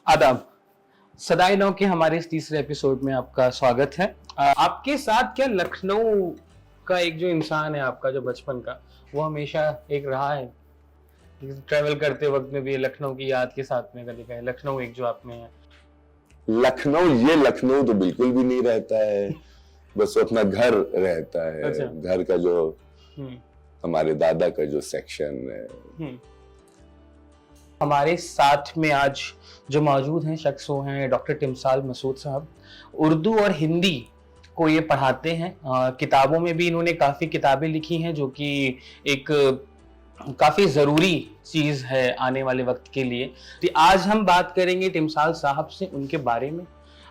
आदाब। सदाई नौ के हमारे इस तीसरे एपिसोड में आपका स्वागत है। आपके साथ क्या लखनऊ का एक जो इंसान है आपका जो बचपन का, वो हमेशा एक रहा है? ट्रैवल करते वक्त में भी लखनऊ की याद के साथ में कभी कहीं लखनऊ एक जो आप में है? लखनऊ तो बिल्कुल भी नहीं रहता है, बस वो अपना घर रहता है। अच्छा। घर का जो हमारे दादा का जो सेक्शन है। हमारे साथ में आज जो मौजूद हैं शख्स वो हैं डॉक्टर टिमसाल मसूद साहब। उर्दू और हिंदी को ये पढ़ाते हैं। किताबों में भी इन्होंने काफ़ी किताबें लिखी हैं जो कि एक काफ़ी ज़रूरी चीज़ है आने वाले वक्त के लिए। तो आज हम बात करेंगे टिमसाल साहब से, उनके बारे में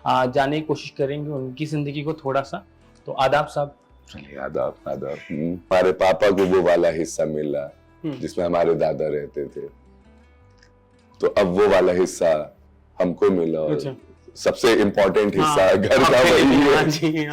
जानने की कोशिश करेंगे, उनकी ज़िंदगी को थोड़ा सा। तो आदाब साहब। चलिए आदाब आदाब। हमारे पापा को वो वाला हिस्सा मिला जिसमें हमारे दादा रहते थे, तो अब वो वाला हिस्सा हमको मिला। और सबसे इम्पोर्टेंट हिस्सा घर का वही है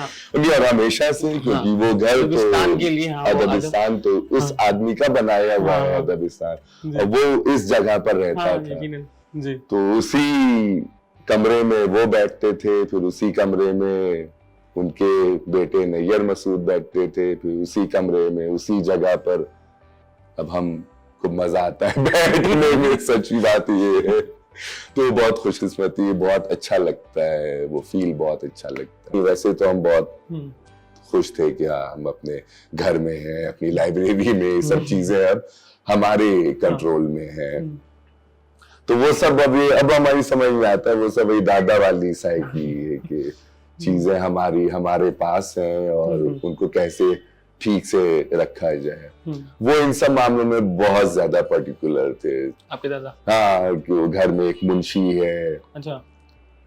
और हमेशा से, क्योंकि वो घर तो के लिए अदबिस्तान तो उस आदमी का बनाया हुआ है अदबिस्तान, और वो इस जगह पर रहता था। तो उसी कमरे में वो बैठते थे, फिर उसी कमरे में उनके बेटे नैयर मसूद बैठते थे, फिर उसी कमरे में उसी जगह पर अब हम खूब मजा आता है बैठने में। सच्ची बात ये है, तो बहुत खुशकिस्मती है, बहुत अच्छा लगता है, वो फील बहुत अच्छा लगता है। वैसे तो हम बहुत खुश थे कि हाँ हम अपने घर में हैं, अपनी लाइब्रेरी में, सब चीजें अब हमारे कंट्रोल में है। तो वो सब अब हमारी समझ में आता है, वो सब वही दादा वाली साइकी है कि चीजें हमारे पास हैं और उनको कैसे ठीक से रखा जाए। वो इन सब मामलों में बहुत ज्यादा पर्टिकुलर थे आपके दादा। हाँ, कि वो घर में एक मुंशी है। अच्छा।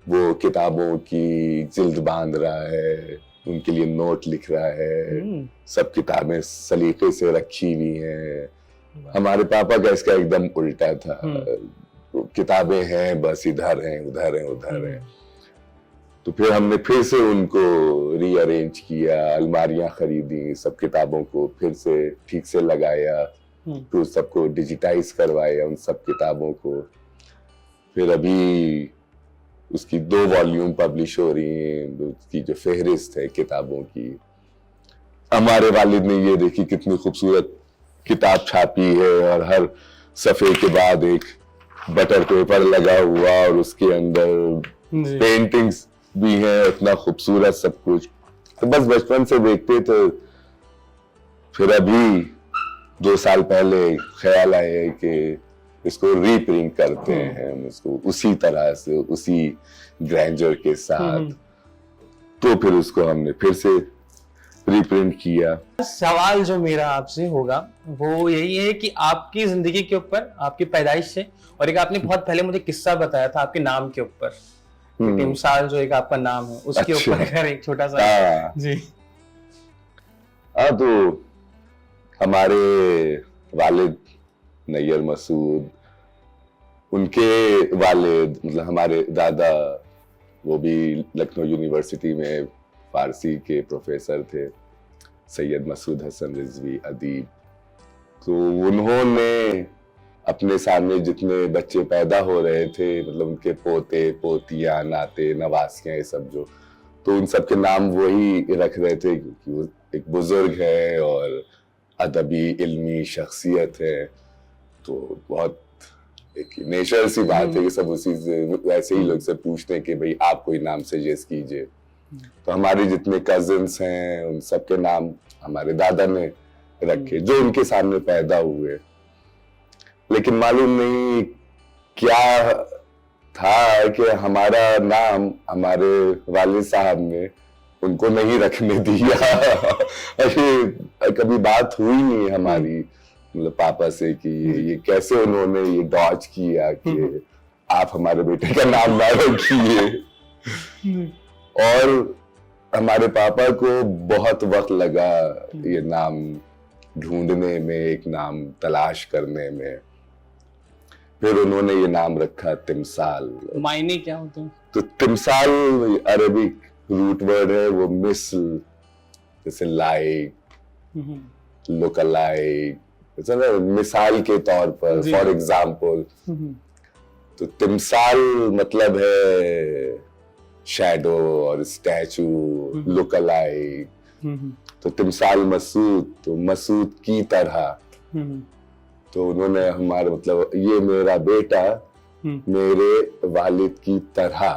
वो किताबों की जिल्द बांध रहा है, उनके लिए नोट लिख रहा है, सब किताबें सलीके से रखी हुई हैं। हमारे पापा का इसका एकदम उल्टा था, किताबें हैं बस इधर हैं उधर हैं उधर हैं। तो फिर हमने फिर से उनको रीअरेंज किया, अलमारियां खरीदी, सब किताबों को फिर से ठीक से लगाया, फिर सबको डिजिटाइज करवाया उन सब किताबों को। फिर अभी उसकी 2 वॉल्यूम पब्लिश हो रही हैं, उसकी जो फहरिस्त है किताबों की। हमारे वालिद ने ये देखी कितनी खूबसूरत किताब छापी है, और हर सफे के बाद एक बटर पेपर लगा हुआ और उसके अंदर पेंटिंग्स भी है, इतना खूबसूरत सब कुछ। तो बस बचपन से देखते थे। फिर अभी 2 साल पहले ख्याल आया कि इसको रीप्रिंट करते हैं हम उसको उसी तरह से, उसी ग्रैंडर के साथ। तो फिर उसको हमने फिर से रीप्रिंट किया। सवाल जो मेरा आपसे होगा वो यही है कि आपकी जिंदगी के ऊपर, आपकी पैदाइश से, और एक आपने बहुत पहले मुझे किस्सा बताया था आपके नाम के ऊपर, टिमसाल जो एक आपका नाम है उसके ऊपर अगर एक छोटा सा। जी तो हमारे वालिद नैयर मसूद, उनके वालिद मतलब हमारे दादा, वो भी लखनऊ यूनिवर्सिटी में फारसी के प्रोफेसर थे, सैयद मसूद हसन रिजवी अदीब। तो उन्होंने अपने सामने जितने बच्चे पैदा हो रहे थे, मतलब उनके पोते पोतियां नाते नवासियां ये सब जो, तो उन सब के नाम वही रख रहे थे क्योंकि वो एक बुजुर्ग है और अदबी इल्मी शख्सियत है। तो बहुत एक नेचर सी बात है कि सब उसी से वैसे ही लोग से पूछते हैं कि भाई आप कोई नाम सजेस्ट कीजिए। तो हमारे जितने कजिन्स हैं उन सब के नाम हमारे दादा ने रखे जो उनके सामने पैदा हुए। लेकिन मालूम नहीं क्या था कि हमारा नाम हमारे वालिद साहब ने उनको नहीं रखने दिया। अरे कभी बात हुई नहीं हमारी मतलब पापा से कि ये कैसे उन्होंने ये डॉज किया कि आप हमारे बेटे का नाम ना रखिए। और हमारे पापा को बहुत वक्त लगा ये नाम ढूंढने में, एक नाम तलाश करने में। फिर उन्होंने ये नाम रखा तिमसाल। मायने क्या होते हैं? तो तिमसाल अरबिक रूट वर्ड है, वो मिसल जैसे लाइक, लुक अलाइक, मिसाल के तौर पर, फॉर एग्जाम्पल। तो तिमसाल मतलब है शैडो और स्टैचू, लुक अलाइक। तो तिमसाल मसूद, तो मसूद की तरह। तो उन्होंने हमारे मतलब ये मेरा बेटा मेरे वालिद की तरह,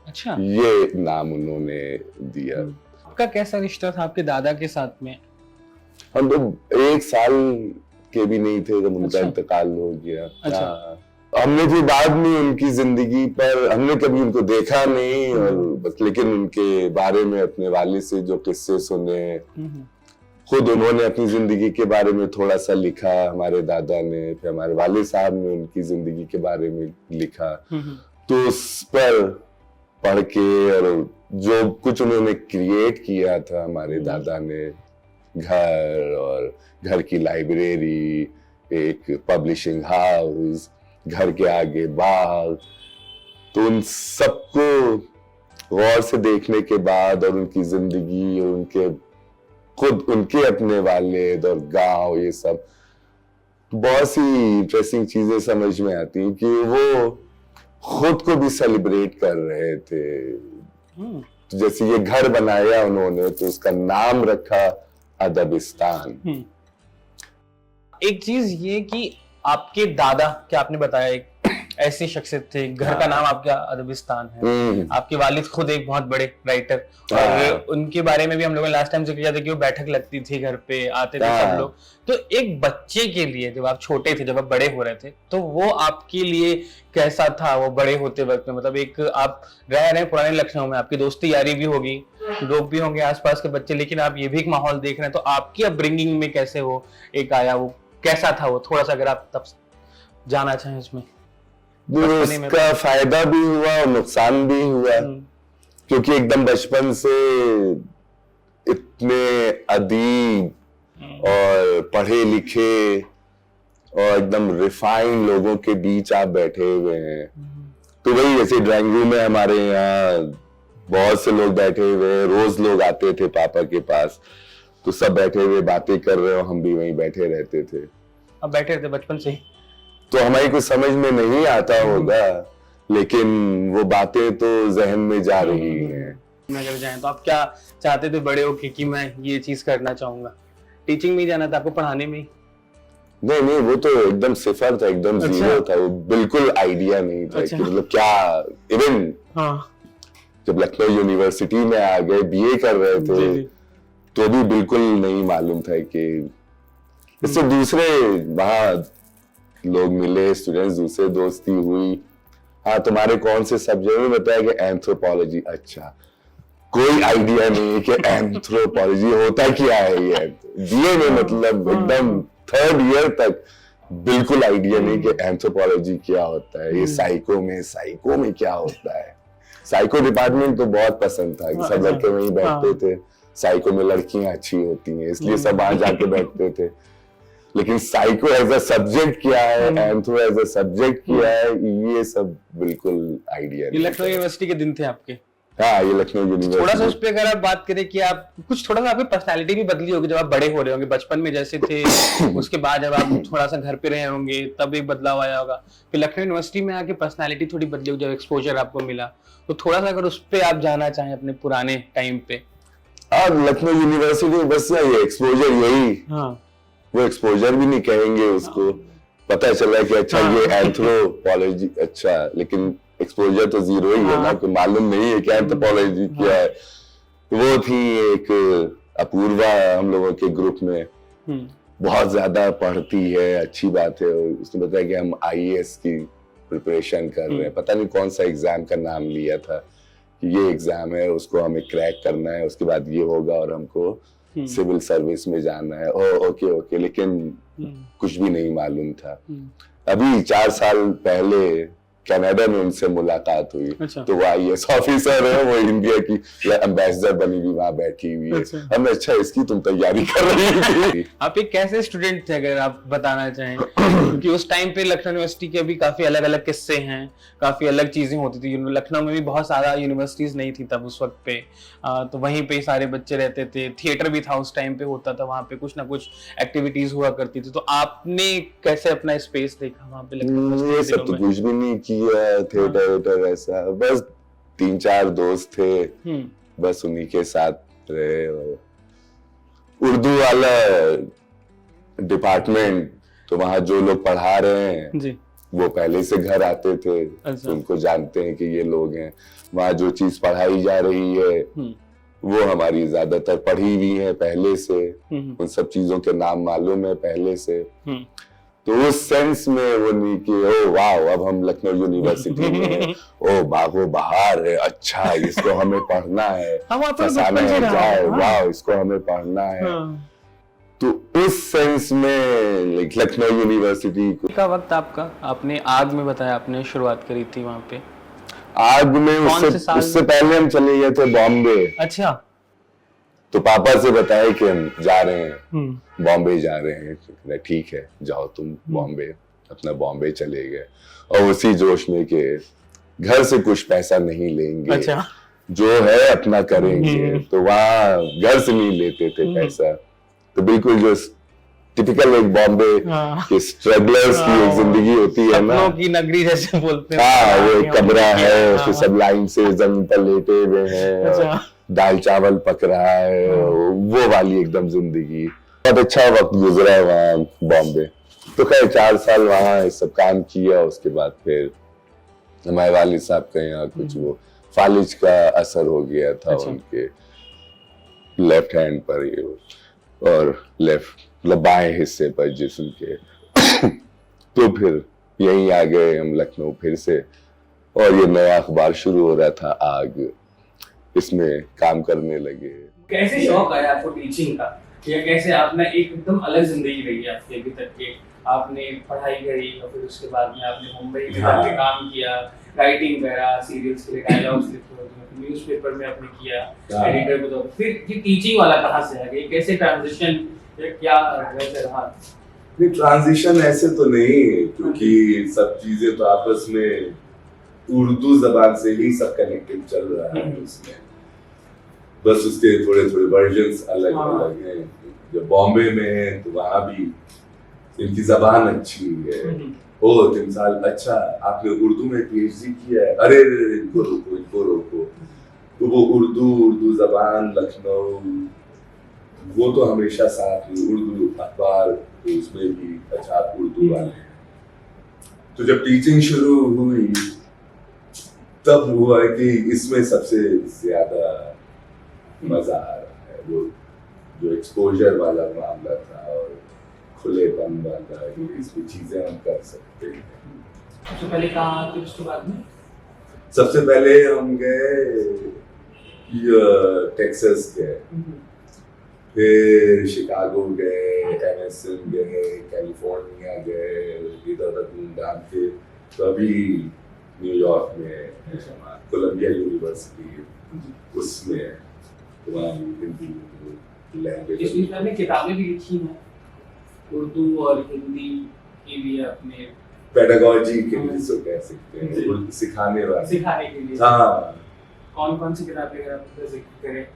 अच्छा, ये नाम उन्होंने दिया। आपका कैसा रिश्ता था आपके दादा के साथ में? हम लोग 1 साल के भी नहीं थे जब उनका अच्छा। इंतकाल हो गया। अच्छा। हाँ। हमने फिर बाद में उनकी जिंदगी पर, हमने कभी उनको देखा नहीं और बस, लेकिन उनके बारे में अपने वालिद से जो किस्से सुने, खुद उन्होंने अपनी जिंदगी के बारे में थोड़ा सा लिखा, हमारे दादा ने, फिर हमारे वालिद साहब ने उनकी जिंदगी के बारे में लिखा। तो उस पर पढ़ के और जो कुछ उन्होंने क्रिएट किया था हमारे दादा ने, घर और घर की लाइब्रेरी, एक पब्लिशिंग हाउस, घर के आगे बाग, तो उन सबको गौर से देखने के बाद और उनकी जिंदगी और उनके खुद उनके अपने वालिद और गांव, ये सब बहुत सी इंटरेस्टिंग चीजें समझ में आती हैं कि वो खुद को भी सेलिब्रेट कर रहे थे। तो जैसे ये घर बनाया उन्होंने तो उसका नाम रखा अदबिस्तान। एक चीज ये कि आपके दादा, क्या आपने बताया, एक ऐसी शख्सियत थे, घर का नाम आपका अदबिस्तान है। आपके वालिद खुद एक बहुत बड़े राइटर, और उनके बारे में भी हम लोगों ने लास्ट टाइम जिक्र किया था कि वो बैठक लगती थी, घर पे आते थे सब लोग। तो एक बच्चे के लिए, जब आप छोटे थे, जब आप बड़े हो रहे थे, तो वो आपके लिए कैसा था वो बड़े होते वक्त में? मतलब एक आप रह रहे हैं पुराने लखनऊ में, आपकी दोस्ती यारी भी होगी, लोग भी होंगे आसपास के बच्चे, लेकिन आप ये भी एक माहौल देख रहे हैं, तो आपकी अपब्रिंगिंग में कैसे वो एक आया, वो कैसा था वो? थोड़ा सा अगर आप तब जाना चाहें उसमें। उसका फायदा भी हुआ और नुकसान भी हुआ, क्योंकि एकदम बचपन से इतने अदीब और पढ़े लिखे और एकदम रिफाइंड लोगों के बीच आप बैठे हुए हैं। तो वही जैसे ड्राइंग रूम में हमारे यहाँ बहुत से लोग बैठे हुए, रोज लोग आते थे पापा के पास, तो सब बैठे हुए बातें कर रहे हो, हम भी वहीं बैठे रहते थे। अब बैठे थे बचपन से ही, तो हमारी कुछ समझ में नहीं आता होगा, लेकिन वो बातें तो जहन में जा रही हैं। अगर जाएं तो आप क्या चाहते थे बड़े होके कि मैं ये चीज करना चाहूंगा? टीचिंग में ही जाना था आपको, पढ़ाने में ही? नहीं नहीं, वो तो एकदम सिफर था, एकदम जीरो था, वो बिल्कुल आइडिया नहीं था कि मतलब क्या। इवन जब लखनऊ यूनिवर्सिटी में आ गए, बीए कर रहे थे, तो भी बिल्कुल नहीं मालूम था कि इससे दूसरे वहां लोग मिले, स्टूडेंट्स, दूसरे दोस्ती हुई। हाँ, तुम्हारे कौन से सब्जेक्ट में? बताया कि एंथ्रोपोलॉजी। अच्छा, कोई आइडिया नहीं कि एंथ्रोपोलॉजी होता क्या है। ये बीए में मतलब एकदम 3rd ईयर तक बिल्कुल आइडिया नहीं कि एंथ्रोपोलॉजी क्या होता है। ये साइको में क्या होता है। साइको डिपार्टमेंट तो बहुत पसंद था कि सब लड़के वहीं बैठते थे, साइको में लड़कियां अच्छी होती हैं इसलिए सब वहां जाके बैठते थे। लेकिन साइको एज अ सब्जेक्ट क्या है, एंथ्रो एज अ सब्जेक्ट क्या है, ये सब बिल्कुल आइडिया नहीं। ये लखनऊ यूनिवर्सिटी के दिन थे आपके? हाँ, ये लखनऊ यूनिवर्सिटी। थोड़ा सा उस पे अगर आप बात करें कि आप कुछ, थोड़ा सा आपकी पर्सनालिटी भी बदली होगी जब आप बड़े हो रहे होंगे। बचपन में जैसे थे, उसके बाद जब आप थोड़ा सा घर पे रहे होंगे तब एक बदलाव आया होगा। फिर लखनऊ यूनिवर्सिटी में आके पर्सनालिटी थोड़ी बदली होगी जब एक्सपोजर आपको मिला। तो थोड़ा सा अगर उस पे आप जाना चाहें अपने पुराने टाइम पे। और लखनऊ यूनिवर्सिटी बस ये एक्सपोजर, यही वो एक्सपोजर भी नहीं कहेंगे उसको। पता चला कि अच्छा ये एंथ्रोपोलॉजी, अच्छा, लेकिन एक्सपोजर तो जीरो ही है ना, कि मालूम नहीं है कि एंथ्रोपोलॉजी क्या है। वो थी एक अपूर्वा हम लोगों के ग्रुप में, बहुत ज्यादा पढ़ती है, अच्छी बात है। और उसने बताया कि हम आईएएस की प्रिपरेशन कर रहे हैं, पता नहीं कौन सा एग्जाम का नाम लिया था कि ये एग्जाम है, उसको हमें क्रैक करना है, उसके बाद ये होगा और हमको सिविल सर्विस में जाना है। ओके, लेकिन कुछ भी नहीं मालूम था। अभी 4 साल पहले कनाडा में उनसे मुलाकात हुई। अच्छा। तो वो आईएएस ऑफिसर है, वो इंडिया की एम्बेसडर बनी हुई वहां बैठी हुई है। अच्छा। हमने अच्छा इसकी तुम तैयारी कर रही थी। आप एक कैसे स्टूडेंट थे अगर आप बताना चाहें? क्योंकि उस टाइम पे लखनऊ यूनिवर्सिटी के भी काफी अलग अलग किस्से हैं, काफी अलग चीजें होती थी। लखनऊ में भी बहुत सारा यूनिवर्सिटीज नहीं थी तब उस वक्त पे, तो वहीं पे सारे बच्चे रहते थे। थिएटर भी था उस टाइम पे, होता था वहां पे कुछ ना कुछ एक्टिविटीज हुआ करती थी। तो आपने कैसे अपना स्पेस देखा वहां पे? ये सब तो कुछ भी नहीं किया। किया थिएटर वेटर ऐसा, बस 3-4 दोस्त थे, बस उन्हीं के साथ रहे। और उर्दू वाला डिपार्टमेंट, तो वहाँ जो लोग पढ़ा रहे हैं जी। वो पहले से घर आते थे, अच्छा। उनको जानते हैं कि ये लोग हैं। वहाँ जो चीज पढ़ाई जा रही है वो हमारी ज्यादातर पढ़ी हुई है पहले से, उन सब चीजों के नाम मालूम है पहले से। तो उस सेंस में वो नहीं कि ओ वाह अब हम लखनऊ यूनिवर्सिटी में, ओ बागो बहार है, अच्छा इसको हमें पढ़ना है, फसाना है जाए, वाह इसको हमें पढ़ना है। तो उस सेंस में लखनऊ यूनिवर्सिटी का वक्त आपका, आपने आग में बताया आपने शुरुआत करी थी वहाँ पे। आग में उससे पहले हम चले गए थे बॉम्बे। अच्छा। तो पापा से बताया कि हम जा रहे हैं, बॉम्बे जा रहे हैं। ठीक है जाओ तुम बॉम्बे। अपना बॉम्बे चले गए और उसी जोश में कि घर से कुछ पैसा नहीं लेंगे। अच्छा। जो है अपना करेंगे। तो वहाँ घर से नहीं लेते थे पैसा, तो बिल्कुल जो टिपिकल एक बॉम्बे के स्ट्रगलर्स की एक जिंदगी होती है ना, सपनों की नगरी जैसे बोलते हैं। हाँ, वो एक कमरा है, उसमें सब लाइन से जमीन पर लेटे हुए हैं, दाल चावल पक रहा है, वो वाली एकदम जिंदगी। बहुत अच्छा वक्त गुजरा है वहाँ बॉम्बे। तो खैर 4 साल वहाँ सब काम किया। उसके बाद फिर हमारे वालिद साहब के यहाँ कुछ वो फालिज का असर हो गया था। अच्छा। उनके लेफ्ट हैंड पर ये और लेफ्ट मतलब बाएं हिस्से पर जिस्म के तो फिर यहीं आ गए हम लखनऊ फिर से, और ये नया अखबार शुरू हो रहा था आग, इसमें काम करने लगे। कैसे शौक आया आपको टीचिंग का, या कैसे आपने एकदम अलग जिंदगी रही है आपकी अभी तक के? आपने पढ़ाई करी और फिर उसके बाद में आपने मुंबई में जाके काम किया, राइटिंग करा, सीरियल्स के लिए डायलॉग्स लिखे, न्यूज़पेपर में आपने किया, एडिटर को। तो फिर ये टीचिंग वाला कहाँ से आ गया, कैसे ट्रांजिशन, क्या वैसे रहा? नहीं, ट्रांजिशन ऐसे तो नहीं, क्योंकि सब चीजें तो आपस में उर्दू जबान से ही सब कनेक्टेड चल रहा है उसमें, बस उसके थोड़े थोड़े वर्जन्स अलग अलग हैं। जब बॉम्बे में है तो वहाँ भी इनकी जबान अच्छी है। ओ तिमसाल, अच्छा आपने उर्दू में पीएचडी किया है, अरे इनको रोको। तो वो उर्दू जबान लखनऊ वो तो हमेशा साथ ही, उर्दू अखबार उसमें भी अच्छा उर्दू वाले हैं। तो जब टीचिंग शुरू हुई तब हुआ कि इसमें सबसे ज्यादा मजा आ रहा है, वो जो एक्सपोजर वाला मामला था और खुलेपन वाला, इसमें चीजें हम कर सकते हैं। सबसे पहले कहाँ आते उसके बाद में? सबसे पहले हम गए टेक्सास गए, फिर शिकागो गए, एमएसएन गए, कैलिफोर्निया गए, इधर घूम-घाम के तो अभी न्यूयॉर्क में कोलंबिया यूनिवर्सिटी उसमें वहाँ हिंदी लैंग्वेज। इसमें आपने किताबें भी लिखी हैं उर्दू और हिंदी की भी आपने? पेडागॉजी के लिए सो कह सकते हैं, सिखाने के लिए। हाँ। कौन सी किताबें अगर आप जिक्र करें?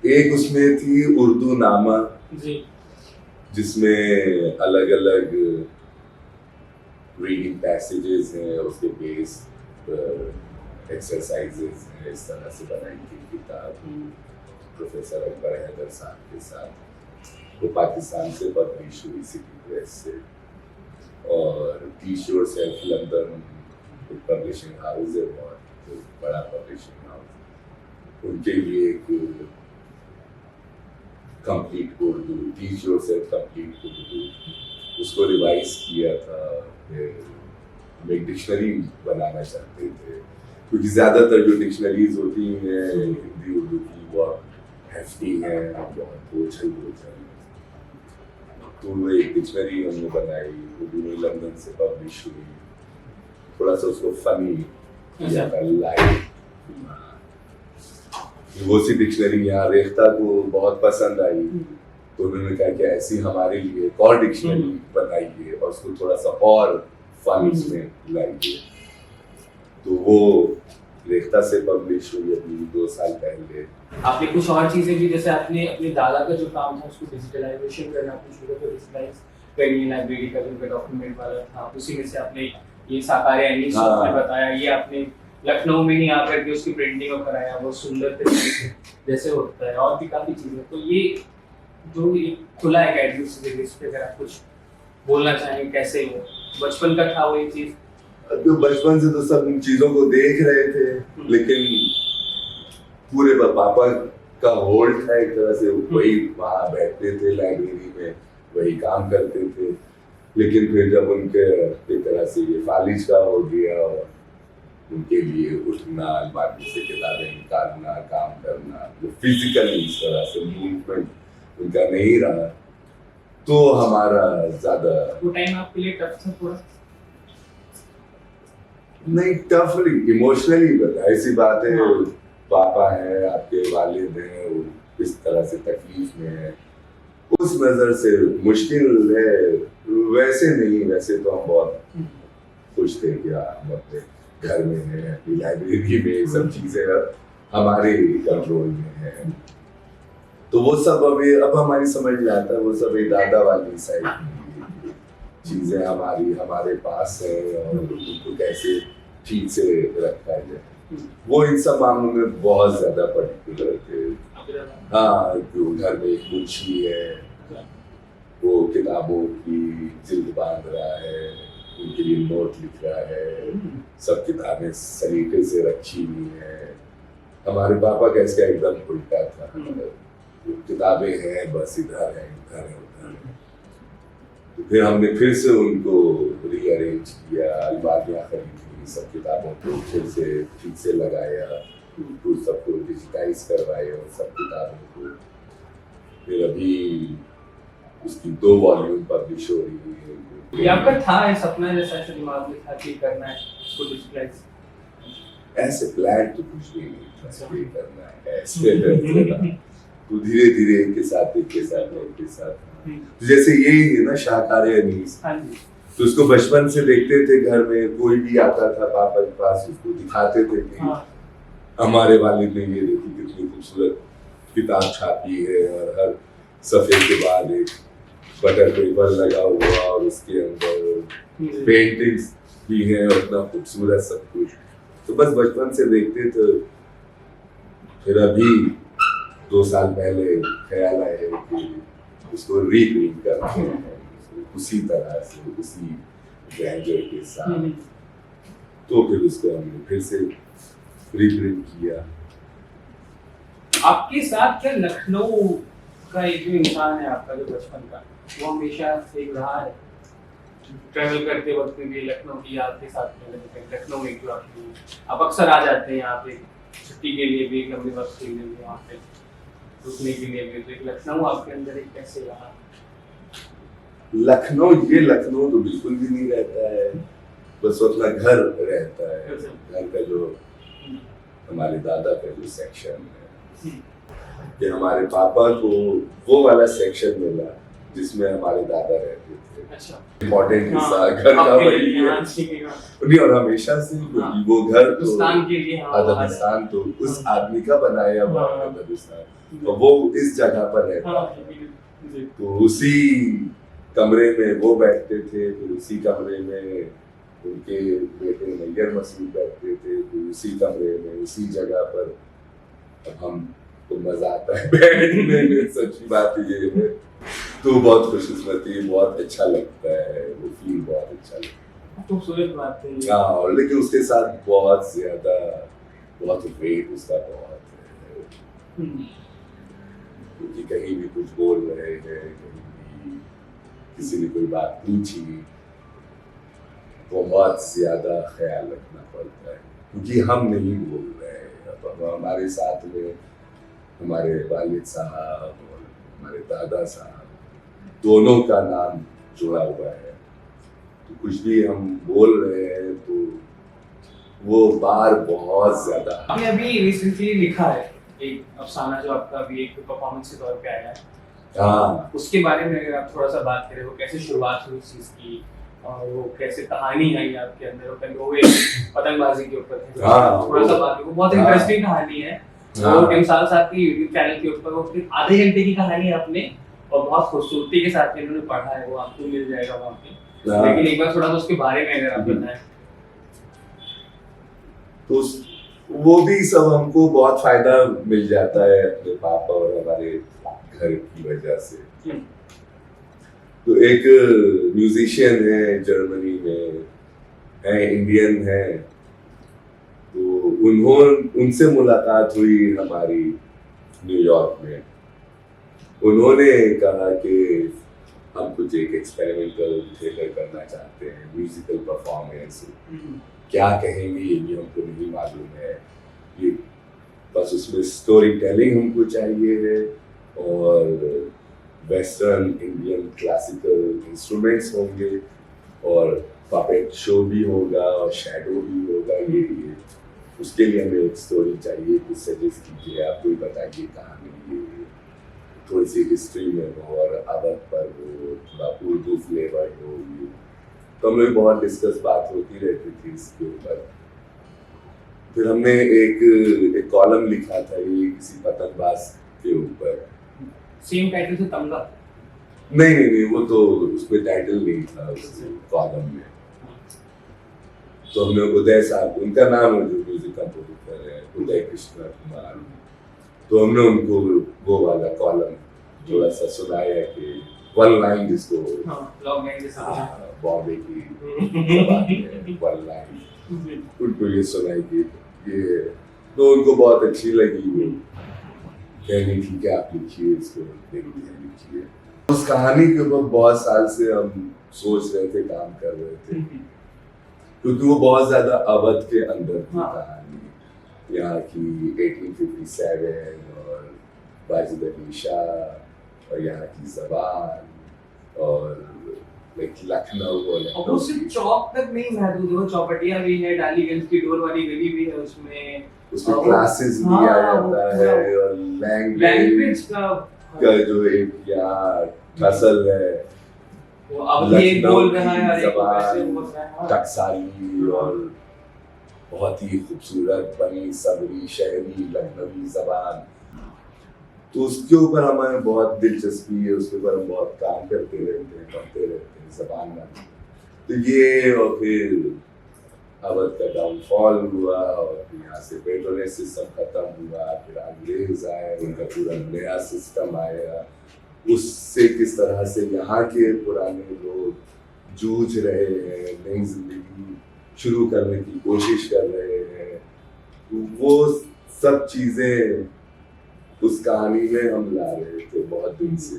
एक उसमें थी उर्दू नामा जी, जिसमें अलग अलग रीडिंग पैसेजेस हैं, उसके बेस पर एक्सरसाइजेस हैं, इस तरह से बनाई गई किताब प्रोफेसर अकबर हैदर साहब के साथ। वो पाकिस्तान से पब्लिश हुई सिटी प्रेस से, और teach yourself London publishing house है, बहुत बड़ा पब्लिशिंग हाउस, उनके लिए एक complete Urdu, teach yourself complete Urdu, उसको रिवाइज किया था। हम एक डिक्शनरी बनाना चाहते थे, क्योंकि ज्यादातर जो डिक्शनरीज होती हैं हिंदी उर्दू की वो हेफ्टी हैं, बहुत बोझल तो वो एक डिक्शनरी हमने बनाई, उर्दू में लंदन से पब्लिश हुई, थोड़ा सा उसको फनी किया था, लाइट। वो सी डिक्शनरी यहाँ रेख्ता को बहुत पसंद आई, तो उन्होंने कहा कि ऐसी हमारे लिए एक और डिक्शनरी बनाइए और उसको थोड़ा सा और फन इसमें लाइए। तो वो रेख्ता से पब्लिश हुई अभी 2 साल पहले। आपने कुछ और चीजें भी, जैसे आपने अपने दादा का जो काम था उसको डिजिटलाइजेशन करना, आपने शुरू कर डिजिटलाइज करनी, लाइब्रेरी का जो डॉक्यूमेंट वाला था उसी में से आपने ये साकारे एनिस हाँ। आपने बताया, ये आपने लखनऊ में ही आकर के उसकी प्रिंटिंग और कराया, वो सुंदर तरीके से जैसे होता है, और भी काफी चीजें। तो ये जो ये खुला एकेडमी से, इस पे अगर आप कुछ बोलना चाहें, कैसे हो बचपन का था वो ये चीज? तो बचपन से तो सब इन चीजों को देख रहे थे, लेकिन पूरे पापा का होल्ड था एक तरह से, वही वहां बैठते थे लाइब्रेरी में, वही काम करते थे। लेकिन फिर जब उनके एक तरह से ये फालिज का हो गया और उनके लिए उठना, अलमारी से किताबें निकालना, काम करना, जो फिजिकली इस तरह से मूवमेंट उनका नहीं रहा, तो हमारा ज्यादा वो टाइम आपके लिए टफ था थोड़ा? नहीं, टफ नहीं, इमोशनली बता, ऐसी बात है। हाँ। पापा है, आपके वालिद हैं, वो इस तरह से तकलीफ में है, उस नजर से मुश्किल है। वैसे नहीं, वैसे तो हम बहुत खुश थे कि हम अपने घर में हैं, अपनी लाइब्रेरी में, सब चीजें हमारे कंट्रोल में है। तो वो सब अभी अब हमारी समझ में आता है, वो सब एक दादा वाली साइड की चीजें हमारे पास है, और उनको कैसे ठीक से रखा जाए, वो इन सब मामलों में बहुत ज्यादा पर्टिकुलर थे। हाँ, जो घर में एक मुंशी है, वो किताबों की जिल्द बांध रहा है, उनके लिए नोट लिख रहा है, सब किताबें सलीके से रखी हुई है। हमारे पापा का इसका एकदम उल्टा था, किताबें हैं बस इधर है उधर है। तो फिर हमने फिर से उनको रीअरेंज किया, अलमारियाँ खरीदी, सब किताबों को फिर से ठीक से लगाया, तो सबको डिजिटाइज करवाया और सब किताबों को। फिर अभी उसकी 2 वॉल्यूम पब्लिश हो रही है। ये आपका था ये सपना, जैसा ऐसे दिमाग में था कि करना है उसको डिजिटलाइज? ऐसे प्लान तो कुछ भी नहीं था ये करना है, ऐसे तो धीरे धीरे एक के साथ तो जैसे यही है ना शाकारे अनीस, तो उसको बचपन से देखते थे, घर में कोई भी आता था पापा के पास, उसको दिखाते थे कि हमारे वालिद ने ये देखी कितनी खूबसूरत किताब छापी है, और हर सफे के बाद एक बटर पेपर लगा हुआ और उसके अंदर पेंटिंग्स भी हैं, और इतना खूबसूरत सब कुछ। तो बस बचपन से देखते थे। फिर अभी 2 साल पहले ख्याल आया कि उसको रीप्रिंट करना है, उसी तरह से, उसी ग्रैंडर के साथ। तो फिर उसको हमने फिर से रीप्रिंट किया। आपके साथ क्या लखनऊ का एक जो इंसान है आपका, जो बचपन का, वो हमेशा एक रहा है? ट्रैवल करते वक्त भी लखनऊ की याद के साथ में लखनऊ में जो आप अक्सर आ जाते हैं यहाँ पे छुट्टी के लिए भी, एक लंबे वक्त के लिए भी, वहाँ पे रुकने के लिए भी, तो एक लखनऊ आपके अंदर एक कैसे रहा? लखनऊ तो बिल्कुल भी नहीं रहता है, बस अपना घर रहता है। घर का जो हमारे दादा का जो सेक्शन है, कि हमारे पापा को वो वाला सेक्शन मिला जिसमें हमारे दादा रहते थे। अच्छा, इम्पोर्टेंट हिस्सा घर का वही है। नहीं, और हमेशा से वो घर तो अदबिस्तान तो उस आदमी का बनाया हुआ अदबिस्तान, और वो इस जगह पर रहता है। तो उसी कमरे में वो बैठते थे, फिर उसी कमरे में उनके बेटे नैयर मसूद बैठते थे, फिर उसी कमरे में उसी जगह पर। अब हम तो मजा आता है बैठने में, सच्ची बात ये है। तो बहुत खुशकिस्मती, बहुत अच्छा लगता है, वो फील बहुत अच्छा लगता है, खूबसूरत बात है। हाँ, और लेकिन उसके साथ बहुत ज्यादा, बहुत वेट उसका बहुत है, क्योंकि कहीं भी कुछ बोल रहे हैं, कहीं भी किसी ने कोई बात पूछी, बहुत ज्यादा ख्याल रखना पड़ता है, क्योंकि हम नहीं बोल रहे हैं। अब हमारे साथ में हमारे वालिद साहब और हमारे दादा साहब दोनों का नाम जुड़ा हुआ है, तो कुछ भी हम बोल रहे हैं तो वो बार बहुत ज्यादा। आपने अभी रिसेंटली लिखा है एक अफसाना, जो आपका अभी एक परफॉर्मेंस के तौर पे आया है, हाँ, उसके बारे में अगर आप थोड़ा सा बात करें, वो कैसे शुरुआत हुई उस चीज की, और वो कैसे कहानी आई आपके अंदर, वो एक पतंगबाजी के ऊपर है, हाँ, थोड़ा सा बात करो, बहुत इंटरेस्टिंग कहानी है। वो टिमसाल साहब की यूट्यूब चैनल के ऊपर वो आधे घंटे की कहानी है आपने, और बहुत खूबसूरती के साथ इन्होंने पढ़ा है, वो आपको मिल जाएगा वहाँ पे। लेकिन एक बार थोड़ा सा उसके बारे में अगर आप बताएं। तो वो भी सब हमको बहुत फायदा मिल जाता है अपने पापा और हमारे घर की वजह से। तो एक म्यूजिशियन है जर्मनी में, है इंडियन है, तो उनसे मुलाकात हुई हमारी न्यूयॉर्क में। उन्होंने कहा कि हम कुछ एक एक्सपेरिमेंटल थिएटर करना चाहते हैं, म्यूजिकल परफॉर्मेंस। क्या कहेंगे ये भी हमको नहीं मालूम है, ये बस उसमें स्टोरी टेलिंग हमको चाहिए है और वेस्टर्न इंडियन क्लासिकल इंस्ट्रूमेंट्स होंगे और पपेट शो भी होगा और शैडो भी होगा। ये उसके लिए हमें एक स्टोरी चाहिए, कुछ सजेस्ट कीजिए, आप कोई बताइए कहानी, ये थोड़ी सी हिस्ट्री में हो और अवध पर हो, थोड़ा उर्दू फ्लेवर हो। तो हम लोग बहुत डिस्कस बात होती रहती थी इसके ऊपर। फिर हमने एक कॉलम लिखा था ये किसी पतंगबाज के ऊपर। सेम टाइटल से तमगा? नहीं, वो तो उसमें टाइटल नहीं था उस कॉलम में। तो हमने उदय साहब, उनका नाम है जो म्यूजिक कंपोजर है, उदय कृष्ण कुमार, तो हमने उनको वो वाला कॉलम थोड़ा सा सुनाया कि वन लाइन जिसको लॉन्ग लाइन जैसा बॉम्बे की वन लाइन उनको ये सुनाई कि ये, तो उनको बहुत अच्छी लगी। वो कहनी ठीक है आप लिखिए इसको, लिखिए। उस कहानी के ऊपर बहुत साल से हम सोच रहे थे, काम कर रहे थे, क्योंकि वो बहुत ज्यादा अवध के अंदर थी कहानी। यहाँ की 1857 और वाजिद अली शाह और यहाँ की ज़बान और लखनऊ और सिर्फ चौक तक नहीं महदूद है, चौपटिया भी है, डालीगंज की डोर वाली गली भी है, उसमें क्लासेस भी आ जाता है और लैंग्वेज का जो एक यहाँ फसल है, वो अब ये बोल रहा है और एक वैसे बोल रहा है। टकसाली और बहुत ही खूबसूरत बनी सबरी शहरी लखनवी ज़बान, तो उसके ऊपर हमें बहुत दिलचस्पी है, उसके ऊपर हम बहुत काम करते रहते हैं, पढ़ते रहते हैं ज़बान में। तो ये और फिर अवध का डाउनफॉल हुआ और यहाँ से पेट्रोनेट सिस्टम खत्म हुआ, फिर अंग्रेज आए, उनका पूरा नया सिस्टम आया, उससे किस तरह से यहाँ के पुराने लोग जूझ रहे हैं, नई जिंदगी शुरू करने की कोशिश कर रहे हैं, वो सब चीजें उस कहानी में हम ला रहे थे बहुत दिन से।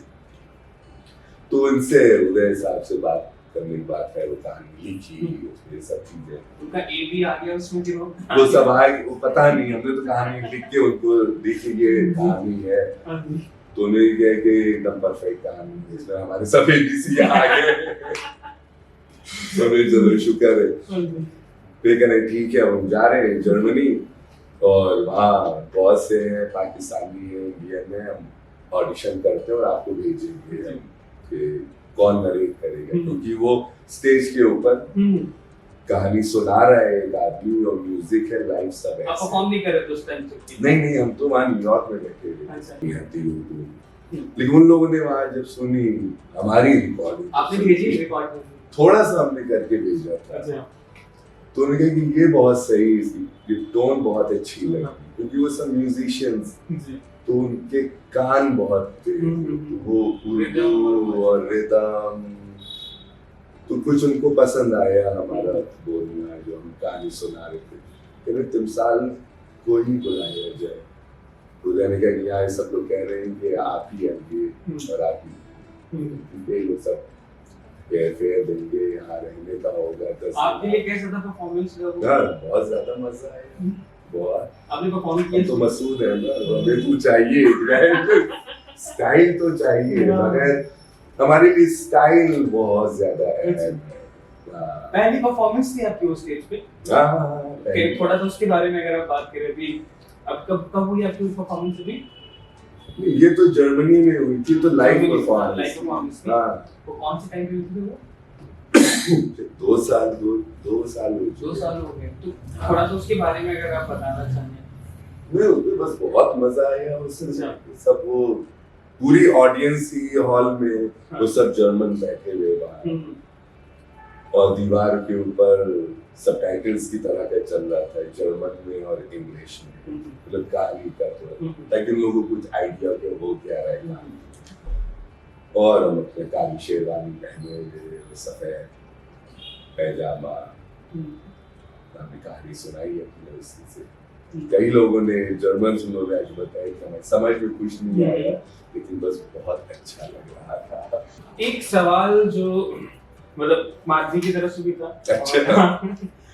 तो इनसे उदय साहब से बात करने के बाद फिर वो कहानी लिखी, उसमें सब चीजें, उनका ए भी आ गया उसमें कि वो सब आए, वो पता नहीं, हमने तो कहानी लिख के उनको देखी ये कहानी है, तो उन्हें कहा कि एकदम परफेक्ट कहानी है, इसमें हमारे सब एबीसी आ गए। चलो शुक्र है। फिर कहने ठीक है हम जा रहे हैं जर्मनी और वहाँ बहुत से हैं पाकिस्तानी हैं, इंडियन हैं, हम ऑडिशन करते हैं और आपको भेजेंगे कि कौन नरेट करेगा, क्योंकि वो स्टेज के ऊपर कहानी सुना रहा है एक आदमी और म्यूजिक है, लाइव सब है। आप परफॉर्म नहीं कर रहे थे उस टाइम पे? नहीं, हम तो वहाँ न्यूयॉर्क में बैठे थे। लेकिन उन लोगों ने वहाँ जब सुनी हमारी रिकॉर्डिंग, आपने भेजी रिकॉर्ड? थोड़ा सा हमने करके भेजा था, तो उन्होंने कहा कि ये बहुत सही, इसकी टोन बहुत अच्छी लगी, क्योंकि वो सब म्यूजिशियंस, तो उनके कान बहुत थे, वो उर्दू और रिदम, तो कुछ उनको पसंद आया हमारा बोलना, जो हम कहानी सुना रहे थे। कहते तिमसाल को ही बुलाया जाए, तो कहने का कि यहाँ सब लोग कह रहे हैं कि आप ही आइए और आप ही, वो सब फेयर देंगे, यहाँ रहने का होगा। आपके लिए कैसा था परफॉर्मेंस? बहुत ज्यादा मजा आया, बहुत। आपने परफॉर्म किया तो मसूद है ना, हमें तो चाहिए स्टाइल तो चाहिए, मगर हमारे लिए स्टाइल बहुत ज्यादा है। पहली परफॉर्मेंस थी आपकी उस स्टेज पे? थोड़ा सा उसके बारे में अगर आप बात करें अभी, अब कब हुई आपकी परफॉर्मेंस अभी? ये तो जर्मनी में हुई थी, तो लाइव परफॉर्मेंस। हाँ, वो कौन से टाइम पे हुई थी वो? 2 साल हो गए। तो थोड़ा सा उसके बारे में अगर आप बताना चाहें। नहीं, उसमें बस बहुत मजा आया उसमें। सब वो पूरी ऑडियंस ही हॉल में, वो सब जर्मन बैठे हुए बाहर, और दीवार के ऊपर सबटाइटल्स की तरह का चल रहा था, जर्मन में और इंग्लिश में, मतलब कहानी का तो, ताकि लोगों को कुछ आइडिया के वो क्या रहेगा। और हम अपने काली शेरवानी पहने हुए, सफेद पैजामा, हमने कहानी सुनाई अपने उसी से। कई लोगों ने जर्मन सुनों में आज बताया कि हमें समझ में कुछ नहीं आया, लेकिन बस बहुत अच्छा लग रहा था। एक सवाल जो मतलब माधवी की तरफ से भी था, अच्छा।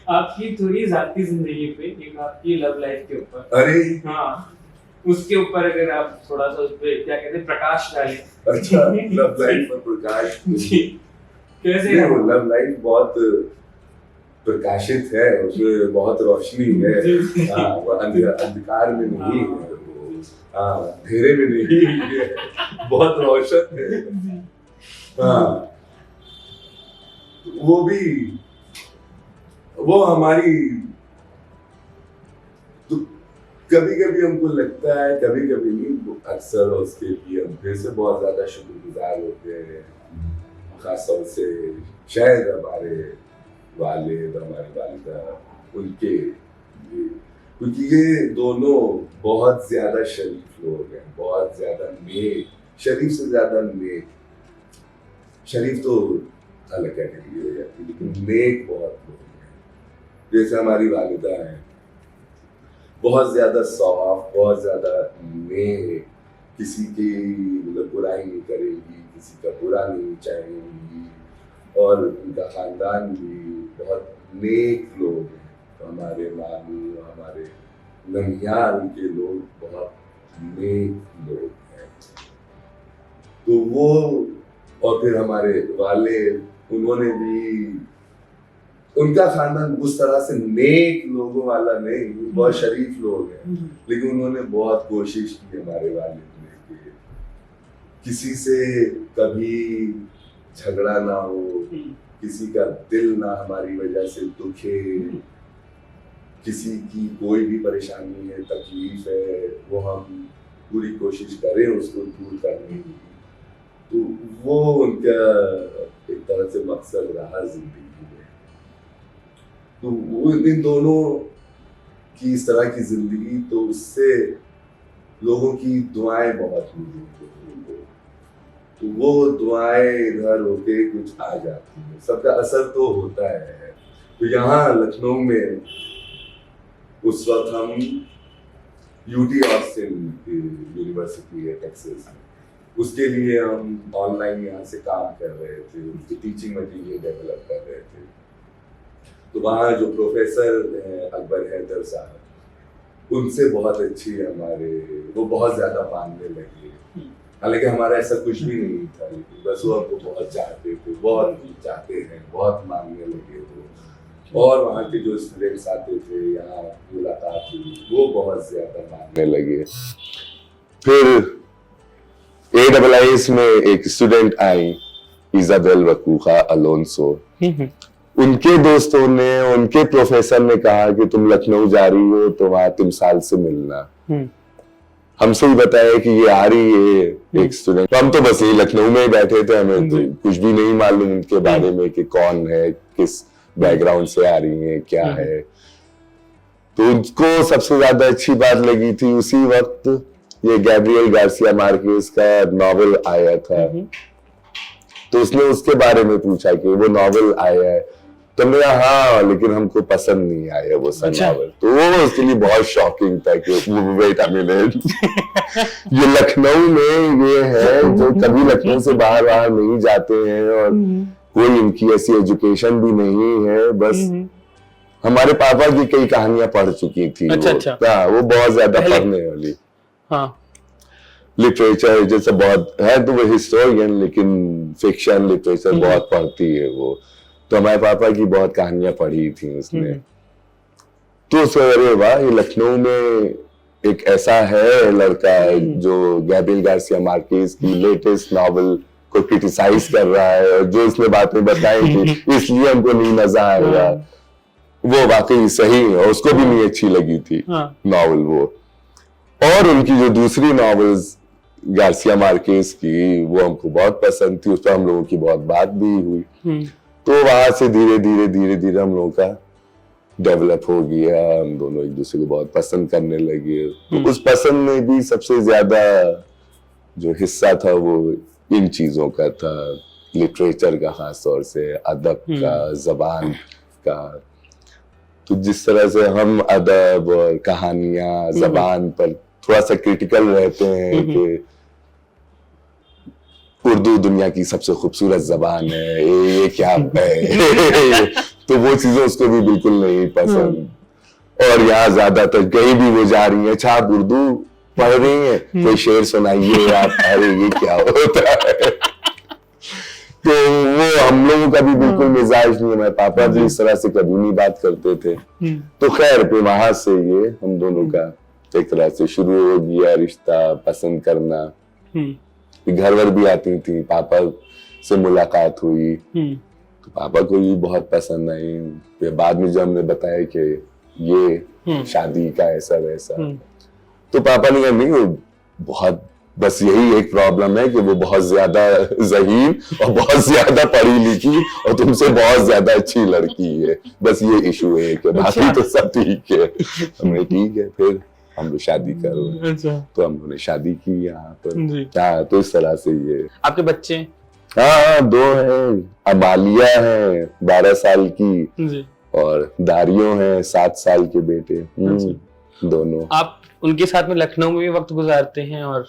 आपकी थोड़ी जाती जिंदगी पे, एक आपकी लव लाइफ के ऊपर, अरे हाँ उसके ऊपर अगर आप थोड़ा सा उस पे क्या कहते हैं प्रकाश डालें। अच्छा, लव लाइफ पर प्रकाश जी, कैसे नहीं, वो लव लाइफ बहुत प्रकाशित है, उसमें बहुत रोशनी है। हाँ, वो अंधकार में नहीं है, वो हाँ अंधेरे में नहीं है, बहुत रोशन है। हाँ, वो भी, वो हमारी, तो कभी कभी हमको लगता है, कभी कभी नहीं, अक्सर उसके लिए हम फिर से बहुत ज्यादा शुक्रगुजार होते हैं, खासतौर से शायद हमारे वालिद, हमारी वालिदा, उनके लिए, क्योंकि ये दोनों बहुत ज्यादा शरीफ लोग हैं, बहुत ज्यादा नेक, शरीफ से ज्यादा नेक, शरीफ तो अलग कैटेगरी हो जाती है, लेकिन नेक बहुत लोग हैं। जैसे हमारी वालिदा हैं, बहुत ज्यादा सॉफ्ट, बहुत ज्यादा नेक, किसी की मतलब बुराई नहीं करेगी, किसी का बुरा नहीं चाहेंगी, और उनका खानदान भी बहुत नेक लोग हैं। तो हमारे मामू, हमारे ननिहाल के लोग बहुत नेक लोग हैं। तो वो, और फिर हमारे वाले, उन्होंने भी, उनका खानदान उस तरह से नेक लोगों वाला नहीं, बहुत शरीफ लोग हैं, लेकिन उन्होंने बहुत कोशिश की हमारे वालिद ने कि किसी से कभी झगड़ा ना हो, किसी का दिल ना हमारी वजह से दुखे, किसी की कोई भी परेशानी है, तकलीफ है, वो हम पूरी कोशिश करें उसको दूर करने की। तो वो उनका एक तरह से मकसद रहा जिंदगी में। तो वो इन दोनों की इस तरह की जिंदगी, तो उससे लोगों की दुआएं बहुत मिली उनको, तो वो दुआएं इधर होके कुछ आ जाती हैं, सबका असर तो होता है। तो यहाँ लखनऊ में उस वक्त हम यूटी ऑस्टिन यूनिवर्सिटी है टेक्सास में, उसके लिए हम ऑनलाइन यहाँ से काम कर रहे थे, उनकी टीचिंग मटीरियल डेवलप कर रहे थे। तो वहाँ जो प्रोफेसर हैं अकबर हैदर साहब, उनसे बहुत अच्छी हमारे, वो बहुत ज्यादा मानने लगे। हालांकि हमारा ऐसा कुछ भी नहीं था, लेकिन बस वो हमको बहुत चाहते थे, बहुत चाहते हैं, बहुत मानने लगे वो। और वहाँ के जो स्टूडेंट्स आते थे, यहाँ मुलाकात हुई, वो बहुत ज्यादा मानने लगे। फिर AIIS में एक स्टूडेंट आई, इजाबेल वकूखा अलोंसो, उनके दोस्तों ने, उनके प्रोफेसर ने कहा कि तुम लखनऊ जा रही हो तो वहां तिमसाल से मिलना। हमसे ही बताया कि ये आ रही है एक स्टूडेंट। तो हम तो बस यही लखनऊ में ही बैठे थे, हमें तो कुछ भी नहीं मालूम उनके बारे में कि कौन है, किस बैकग्राउंड से आ रही है, क्या है। तो उनको सबसे ज्यादा अच्छी बात लगी थी उसी वक्त, ये गैब्रियल गार्सिया मार्केस का नॉवेल आया था, तो उसने उसके बारे में पूछा कि वो नॉवेल आया है, तो हमने कहा हाँ, लेकिन हमको पसंद नहीं आया वो सा नॉवेल। तो वो उसके लिए बहुत शॉकिंग था कि वेट अ मिनट, ये लखनऊ में ये है जो कभी लखनऊ से बाहर नहीं जाते हैं, और कोई इनकी ऐसी एजुकेशन भी नहीं है, बस हमारे पापा की कई कहानियां पढ़ चुकी थी। अच्छा। वो बहुत ज्यादा पढ़ने वाली, हाँ, लिटरेचर जैसे बहुत है, तो वो हिस्टोरियन, लेकिन फिक्शन लिटरेचर बहुत पढ़ती है वो। तो हमारे पापा की बहुत कहानियां पढ़ी थी उसने। तो अरे वाह, ये लखनऊ में एक ऐसा है लड़का जो गैब्रियल गार्सिया मार्केस की लेटेस्ट नॉवेल को क्रिटिसाइज कर रहा है, और जो इसने बातें बताई थी इसलिए हमको नहीं मजा आएगा, वो वाकई सही है, और उसको भी नहीं अच्छी लगी थी नॉवेल वो। और उनकी जो दूसरी नॉवेल्स गार्सिया मार्केस की, वो हमको बहुत पसंद थी, उस पर हम लोगों की बहुत बात भी हुई। तो वहां से धीरे धीरे हम लोगों का डेवलप हो गया, हम दोनों एक दूसरे को बहुत पसंद करने लगे। तो उस पसंद में भी सबसे ज्यादा जो हिस्सा था वो इन चीजों का था, लिटरेचर का, खास तौर से अदब का, जबान का। तो जिस तरह से हम अदब और कहानियां, जबान पर थोड़ा सा क्रिटिकल रहते हैं कि उर्दू दुनिया की सबसे खूबसूरत जबान है, ये क्या है तो वो चीजें उसको भी बिल्कुल नहीं पसंद। और यहाँ ज्यादातर कहीं भी वो जा रही है, अच्छा आप उर्दू पढ़ रही हैं, कोई शेर सुनाइए आप, अरे ये क्या होता है। तो वो हम लोगों का भी बिल्कुल मिजाज नहीं है, मेरे पापा भी इस तरह से कभी नहीं बात करते थे। तो खैर पे वहां से ये हम दोनों का एक तरह से शुरू हो गया रिश्ता, पसंद करना। घर वर भी आती थी, पापा से मुलाकात हुई तो पापा को भी बहुत पसंद आई। फिर बाद में जब हमने बताया कि ये शादी का ऐसा वैसा, तो पापा ने कहा नहीं, वो बहुत, बस यही एक प्रॉब्लम है कि वो बहुत ज्यादा ज़हीन और बहुत ज्यादा पढ़ी लिखी और तुमसे बहुत ज्यादा अच्छी लड़की है, बस ये इशू है कि बाकी तो सब ठीक है। हमने ठीक है, फिर हम लोग शादी करो। अच्छा। तो हम लोगों ने शादी की यहाँ पर। हाँ, तो इस तरह से ये। आपके बच्चे? हाँ, 2 हैं। अमालिया है 12 साल की जी। और दारियो है 7 साल के बेटे। दोनों। आप उनके साथ में लखनऊ में भी वक्त गुजारते हैं? और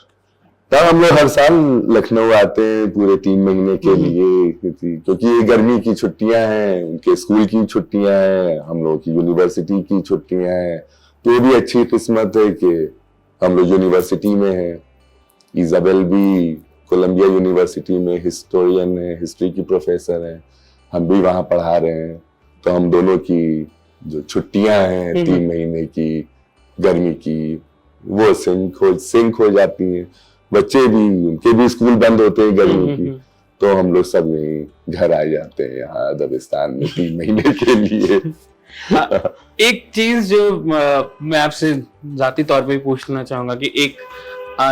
तब हम लोग हर साल लखनऊ आते हैं पूरे 3 महीने के लिए, क्योंकि ये गर्मी की छुट्टियां हैं, उनके स्कूल की छुट्टियां हैं, हम लोग की यूनिवर्सिटी की छुट्टियां हैं। तो ये भी अच्छी किस्मत है कि हम लोग यूनिवर्सिटी में हैं। इजाबेल भी कोलंबिया यूनिवर्सिटी में हिस्टोरियन है, हिस्ट्री की प्रोफेसर है, हम भी वहां पढ़ा रहे हैं। तो हम दोनों की जो छुट्टियां हैं 3 महीने की गर्मी की, वो सिंक हो जाती हैं। बच्चे भी, उनके भी स्कूल बंद होते हैं गर्मी की, तो हम लोग सब यहीं घर आ जाते हैं यहाँ अदबिस्तान में 3 महीने के लिए। एक चीज जो मैं आपसे जाती तौर पे पूछना चाहूंगा कि एक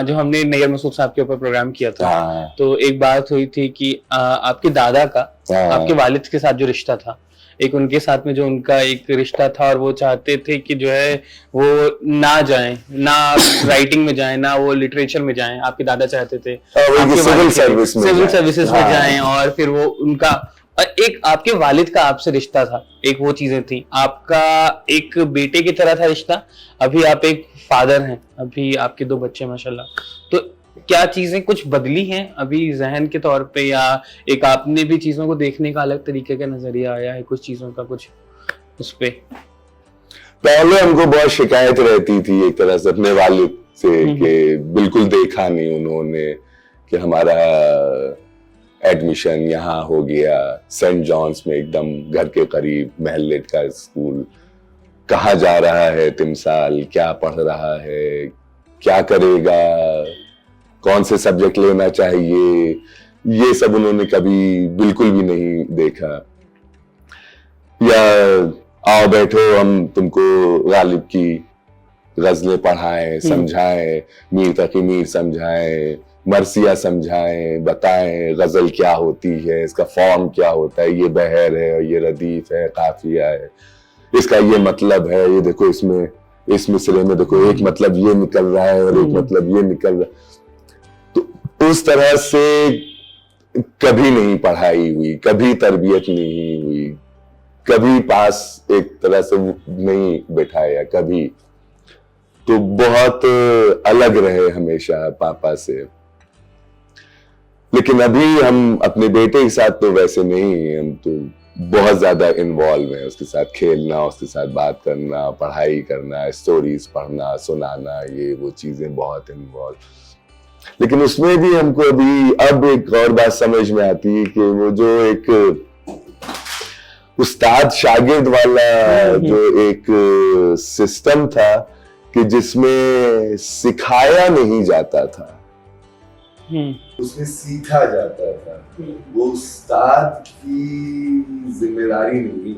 जो हमने नैयर मसूद साहब के ऊपर प्रोग्राम किया था, तो एक बात हुई थी कि आपके दादा का आपके वालिद के साथ जो रिश्ता था, एक उनके साथ में जो उनका एक रिश्ता था, और वो चाहते थे कि जो है वो ना जाएं, ना राइटिंग में जाएं, ना वो लिटरेचर में जाएं। आपके दादा चाहते थे सिविल सर्विसेज में जाएं, और फिर वो उनका एक आपके वालिद का आपसे रिश्ता था, एक वो चीजें थी। आपका एक बेटे की तरह था रिश्ता, अभी आप एक फादर हैं, अभी आपके 2 बच्चे माशाल्लाह। तो क्या चीजें कुछ बदली हैं अभी जहन के तौर पे, या एक आपने भी चीजों को देखने का अलग तरीके का नजरिया आया है कुछ चीजों का, कुछ उस पे? पहले हमको बहुत शिकायत रहती थी एक तरह से अपने वालिद से कि बिल्कुल देखा नहीं उन्होंने कि हमारा एडमिशन यहाँ हो गया सेंट जॉन्स में, एकदम घर के करीब, महल्लेट का स्कूल, कहाँ जा रहा है तिमसाल, क्या पढ़ रहा है, क्या करेगा, कौन से सब्जेक्ट लेना चाहिए, ये सब उन्होंने कभी बिल्कुल भी नहीं देखा। या आओ बैठो हम तुमको गालिब की गजलें पढ़ाएं, समझाएं, मीर तकी मीर समझाएं, मरसिया समझाएं, बताएं गजल क्या होती है, इसका फॉर्म क्या होता है, ये बहर है, ये रदीफ है, काफिया है, इसका ये मतलब है, ये देखो इसमें इस मिसरे में देखो एक मतलब ये निकल रहा है और एक मतलब ये निकल रहा है। तो उस तरह से कभी नहीं पढ़ाई हुई, कभी तरबियत नहीं हुई, कभी पास एक तरह से नहीं बैठाया कभी। तो बहुत अलग रहे हमेशा पापा से। लेकिन अभी हम अपने बेटे के साथ तो वैसे नहीं, हम तो बहुत ज्यादा इन्वॉल्व हैं, उसके साथ खेलना, उसके साथ बात करना, पढ़ाई करना, स्टोरीज पढ़ना, सुनाना, ये वो चीजें बहुत इन्वॉल्व। लेकिन उसमें भी हमको अभी अब एक और बात समझ में आती है कि वो जो एक उस्ताद शागिर्द वाला जो एक सिस्टम था कि जिसमें सिखाया नहीं जाता था, उसमें सीखा जाता था, वो उस्ताद की जिम्मेदारी नहीं।